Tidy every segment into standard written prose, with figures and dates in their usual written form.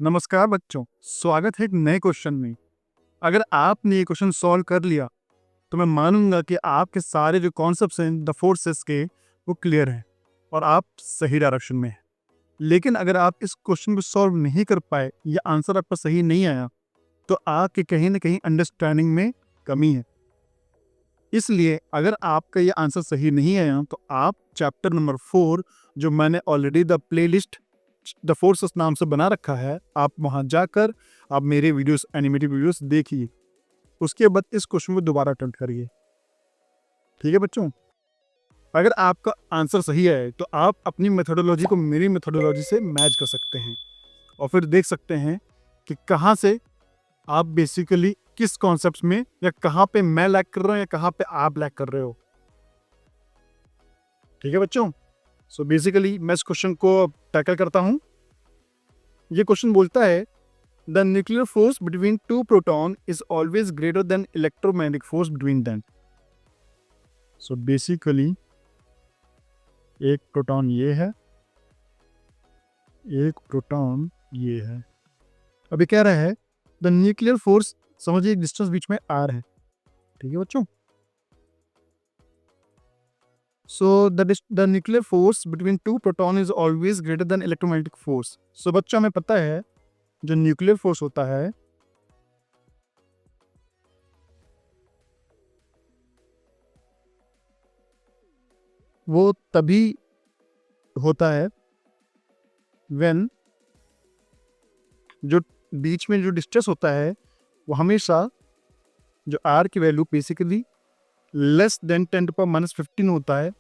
नमस्कार बच्चों, स्वागत है एक नए क्वेश्चन में। अगर आपने ये क्वेश्चन सॉल्व कर लिया तो मैं मानूंगा कि आपके सारे जो कॉन्सेप्ट्स हैं द फोर्सेस के वो क्लियर हैं और आप सही डायरेक्शन में हैं। लेकिन अगर आप इस क्वेश्चन को सॉल्व नहीं कर पाए या आंसर आपका सही नहीं आया तो आपके कहीं ना कहीं अंडरस्टैंडिंग में कमी है। इसलिए अगर आपका ये आंसर सही नहीं आया तो आप चैप्टर नंबर 4 जो मैंने already the playlist the forces नाम से बना रखा है, आप वहां जाकर आप मेरे वीडियोस एनिमेटेड वीडियोस देखिए। उसके बाद इस क्वेश्चन को दोबारा अटेम्प्ट करिए। ठीक है बच्चों, अगर आपका आंसर सही है तो आप अपनी मेथोडोलॉजी को मेरी मेथोडोलॉजी से मैच कर सकते हैं और फिर देख सकते हैं कि कहाँ से आप बेसिकली किस कॉन्सेप्ट में या कहाँ पे मैं लैग कर रहा हूँ या कहाँ पे आप लैग कर रहे हो। ठीक है बच्चों, सो बेसिकली मैं इस क्वेश्चन को टैकल करता हूँ। ये क्वेश्चन बोलता है the nuclear force between two proton is always greater than electromagnetic force between them. So basically एक प्रोटॉन ये है, एक प्रोटॉन ये है। अभी कह रहा है द न्यूक्लियर फोर्स, समझिए डिस्टेंस बीच में आर है। ठीक है बच्चों, so the nuclear force between two proton is always greater than electromagnetic force. So बच्चों हमें पता है जो न्यूक्लियर फोर्स होता है वो तभी होता है व्हेन जो बीच में जो डिस्टेंस होता है वो हमेशा जो आर की वैल्यू बेसिकली लेस देन 10⁻⁻15 होता है।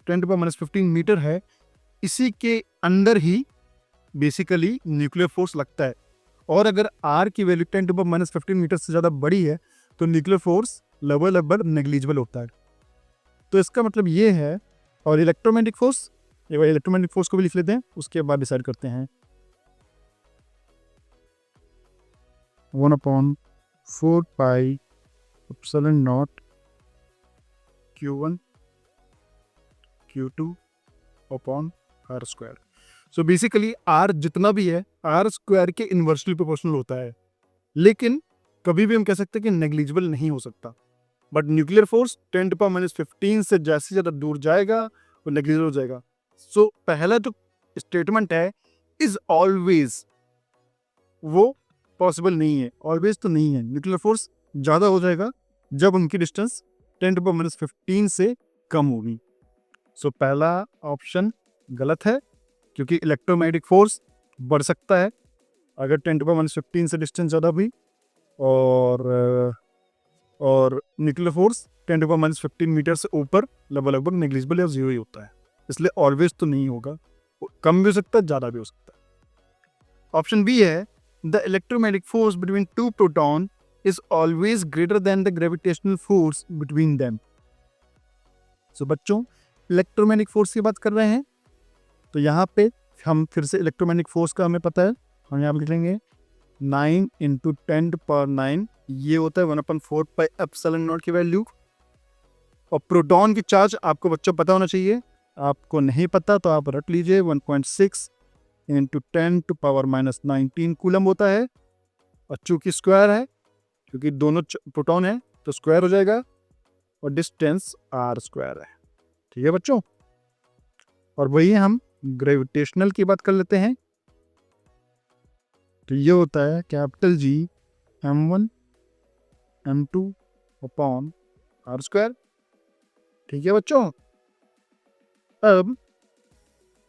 10⁻⁻15 मीटर है, इसी के अंदर ही बेसिकली न्यूक्लियर फोर्स लगता है। और अगर आर की वैल्यू 10⁻⁻15 मीटर से ज़्यादा बड़ी है तो न्यूक्लियर फोर्स लगभग नेग्लिजिबल होता है। तो इसका मतलब ये है। और इलेक्ट्रोमैग्नेटिक फोर्स, एक बार इलेक्ट्रोमैग्नेटिक फोर्स को भी लिख लेते हैं, उसके बाद डिसाइड करते हैं। 1/4πε0 Q1 Q2 upon R square. So basically R जितना भी है आर स्क्वायर के इन्वर्सली प्रोपोर्शनल होता है, लेकिन कभी भी हम कह सकते हैं कि नेग्लिजिबल नहीं हो सकता। बट न्यूक्लियर फोर्स 10⁻15 से जैसे ज़्यादा दूर जाएगा वो नेग्लिजिबल हो जाएगा। सो पहला जो स्टेटमेंट है इज ऑलवेज, वो पॉसिबल नहीं है। ऑलवेज तो नहीं है, न्यूक्लियर फोर्स ज़्यादा हो जाएगा जब उनकी डिस्टेंस 10⁻15 से कम होगी। सो पहला ऑप्शन गलत है, क्योंकि इलेक्ट्रोमैग्नेटिक फोर्स बढ़ सकता है अगर 10⁻15 से डिस्टेंस ज़्यादा हुई, और न्यूक्लियर फोर्स 10⁻15 मीटर से ऊपर लगभग नेग्लिजिबल या जीरो ही होता है। इसलिए ऑलवेज तो नहीं होगा, कम भी हो सकता है, ज़्यादा भी हो सकता है। ऑप्शन बी है the electromagnetic force between two proton is always greater than the gravitational force between them. So बच्चों इलेक्ट्रोमैग्नेटिक फोर्स की बात कर रहे हैं तो यहाँ पे हम फिर से इलेक्ट्रोमैग्नेटिक फोर्स का हमें पता है, हम यहाँ लिख लेंगे 9 × 10⁻9, ये होता है 1/4πε0 की वैल्यू। और प्रोटॉन की चार्ज आपको बच्चों पता होना चाहिए, आपको नहीं पता तो आप रट लीजिए 1.6 × 10⁻⁻19 कूलम होता है। और चूंकि स्क्वायर है, क्योंकि दोनों प्रोटॉन है तो स्क्वायर हो जाएगा, और डिस्टेंस आर स्क्वायर है। ठीक है बच्चों, और वही हम ग्रेविटेशनल की बात कर लेते हैं तो ये होता है capital G m1 m2 upon R square. ठीक है बच्चों, अब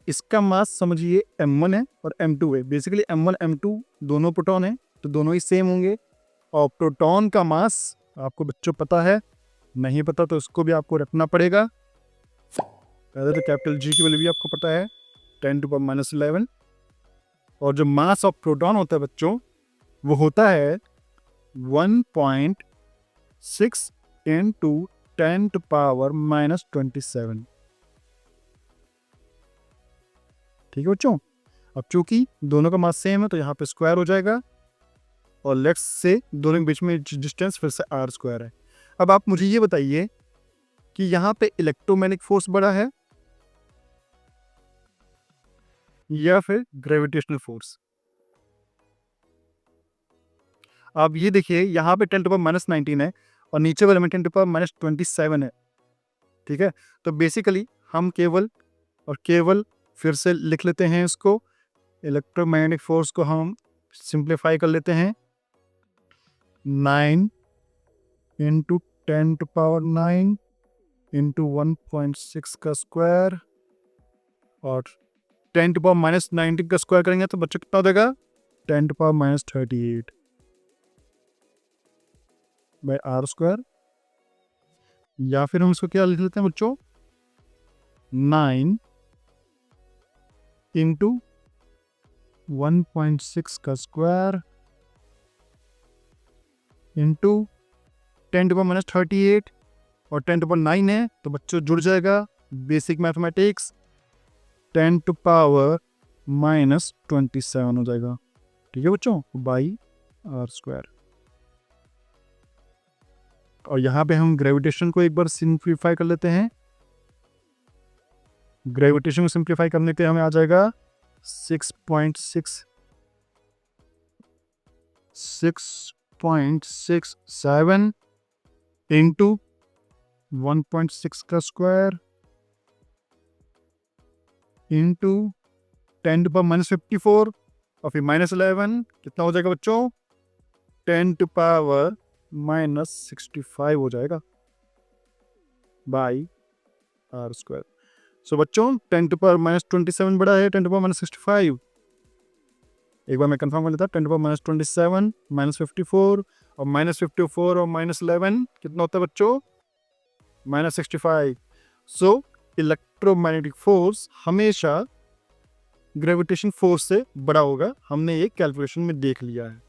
इसका मास समझिए m1 है और m2 है। बेसिकली m1 m2 दोनों प्रोटॉन है तो दोनों ही सेम होंगे। और प्रोटॉन का मास आपको बच्चों पता है, नहीं पता तो इसको भी आपको रखना पड़ेगा। पहले तो कैपिटल G की वैल्यू भी आपको पता है 10⁻11। और जो मास ऑफ प्रोटॉन होता है बच्चों वो होता है 1.6 × 10⁻⁻27। ठीक है बच्चों, अब चूंकि दोनों का मास सेम है तो यहाँ पे स्क्वायर हो जाएगा, और लेट्स से दोनों के बीच में डिस्टेंस फिर से आर स्क्वायर है। अब आप मुझे ये बताइए कि यहाँ पे इलेक्ट्रोमैग्नेटिक फोर्स बड़ा है या फिर ग्रेविटेशनल फोर्स। अब ये देखिए यहाँ पे 10⁻⁻19 है और नीचे वाले में 10⁻⁻27 है, ठीक है। तो बेसिकली हम केवल फिर से लिख लेते हैं इसको, इलेक्ट्रोमैग्नेटिक फोर्स को हम सिंप्लीफाई कर लेते हैं, 9 इंटू 10⁻9 इंटू 1.6 का स्क्वायर और 10⁻⁻19 का स्क्वायर करेंगे तो बच्चों कितना हो जाएगा, 10⁻⁻38 बाय आर स्क्वायर। या फिर हम इसको क्या लिख लेते हैं बच्चों, 9 इंटू 1.6 का स्क्वायर इंटू 10⁻⁻38 और 10⁻9 है तो बच्चों जुड़ जाएगा बेसिक मैथमेटिक्स, 10⁻⁻27 हो जाएगा, ठीक है बच्चों, बाई आर स्क्वायर। और यहाँ पे हम ग्रेविटेशन को एक बार सिंप्लीफाई कर लेते हैं। ग्रेविटेशन को सिंप्लीफाई करने के हमें आ जाएगा 6.67 इंटू 1.6 का स्क्वायर इंटू 10⁻⁻54 और फिर -11 कितना हो जाएगा बच्चों, 10⁻⁻65 हो जाएगा बाई आर स्क्वायर। सो बच्चों 10⁻⁻27 बड़ा है 10⁻⁻65। एक बार मैं कंफर्म कर लेता, 10⁻⁻27 -54 और -54 और -11 कितना होता है बच्चों, -65। सो इलेक्ट्रोमैग्नेटिक फोर्स हमेशा ग्रेविटेशन फोर्स से बड़ा होगा, हमने ये कैलकुलेशन में देख लिया है।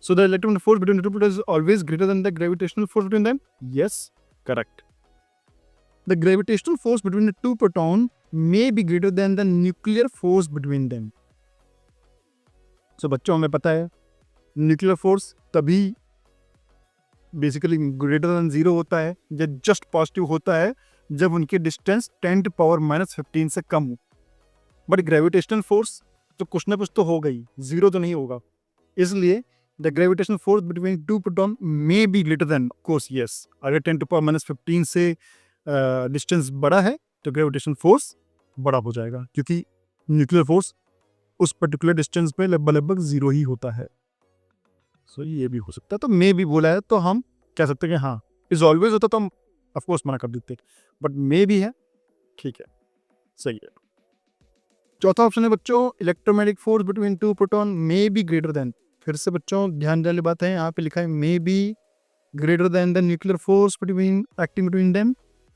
So the electromagnetic force between the two is always greater than the gravitational force between them. Yes, correct. The gravitational force between the two protons may be greater than the nuclear force between them. So बच्चों हमें पता है nuclear force तभी basically greater than 0 होता है या just positive होता है जब उनकी डिस्टेंस 10⁻⁻15 से कम हो। बट ग्रेविटेशनल फोर्स तो कुछ ना कुछ तो होगा ही, 0 तो नहीं होगा। इसलिए the gravitational force between two proton may be greater than, course yes, अगर 10⁻⁻15 से डिस्टेंस बड़ा है तो ग्रेविटेशन फोर्स बड़ा हो जाएगा, क्योंकि न्यूक्लियर फोर्स उस पर्टिकुलर डिस्टेंस पे लगभग 0 ही होता है। सो ये भी हो सकता है, तो मे भी बोला है तो हम कह सकते हैं कि हाँ, इज ऑलवेज होता तो हम ऑफकोर्स मना कर देते, बट मे भी है, ठीक है, सही है। चौथा ऑप्शन है बच्चों, electromagnetic force between two proton may be greater than. फिर से बच्चों ध्यान देने वाली बात है, यहाँ पे लिखा है may be greater than the nuclear force between acting between them.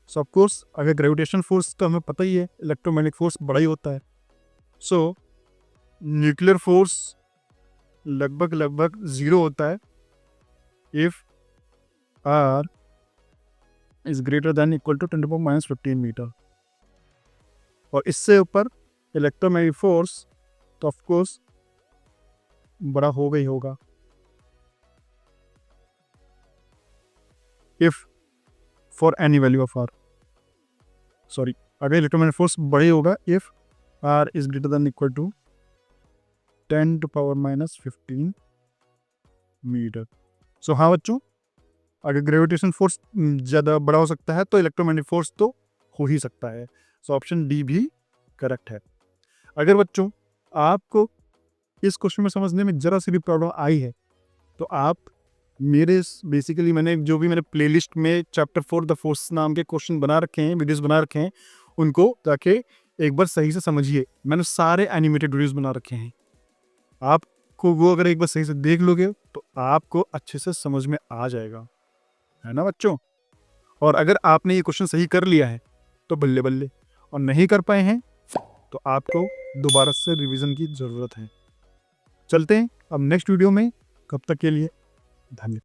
So of course अगर ग्रेविटेशन फोर्स तो हमें पता ही है इलेक्ट्रोमैग्नेटिक फोर्स बड़ा ही होता है। सो न्यूक्लियर फोर्स लगभग 0 होता है if R is greater than equal to 10⁻⁻15 metre, और इससे ऊपर इलेक्ट्रोमैग्नेटिक फोर्स तो ऑफ कोर्स बड़ा होगा ही होगा if for any value of R, sorry, अगर इलेक्ट्रोमैग्नेटिक फोर्स बड़ी होगा if R is greater than equal to 10⁻⁻15 metre. So हाँ बच्चों, अगर ग्रेविटेशन फोर्स ज़्यादा बड़ा हो सकता है तो इलेक्ट्रोमैग्नेटिक फोर्स तो हो ही सकता है। सो ऑप्शन डी भी करेक्ट है। अगर बच्चों आपको इस क्वेश्चन में समझने में जरा सी भी प्रॉब्लम आई है तो आप मेरे बेसिकली मैंने प्लेलिस्ट में चैप्टर 4 द फोर्स नाम के क्वेश्चन बना रखे हैं, वीडियोस बना रखे हैं, उनको जाके एक बार सही से समझिए। मैंने सारे एनिमेटेड वीडियोस बना रखे हैं, आपको वो अगर एक बार सही से देख लोगे तो आपको अच्छे से समझ में आ जाएगा, है ना बच्चों। और अगर आपने ये क्वेश्चन सही कर लिया है तो बल्ले बल्ले, और नहीं कर पाए हैं तो आपको दोबारा से रिवीजन की ज़रूरत है। चलते हैं अब नेक्स्ट वीडियो में, कब तक के लिए धन्यवाद।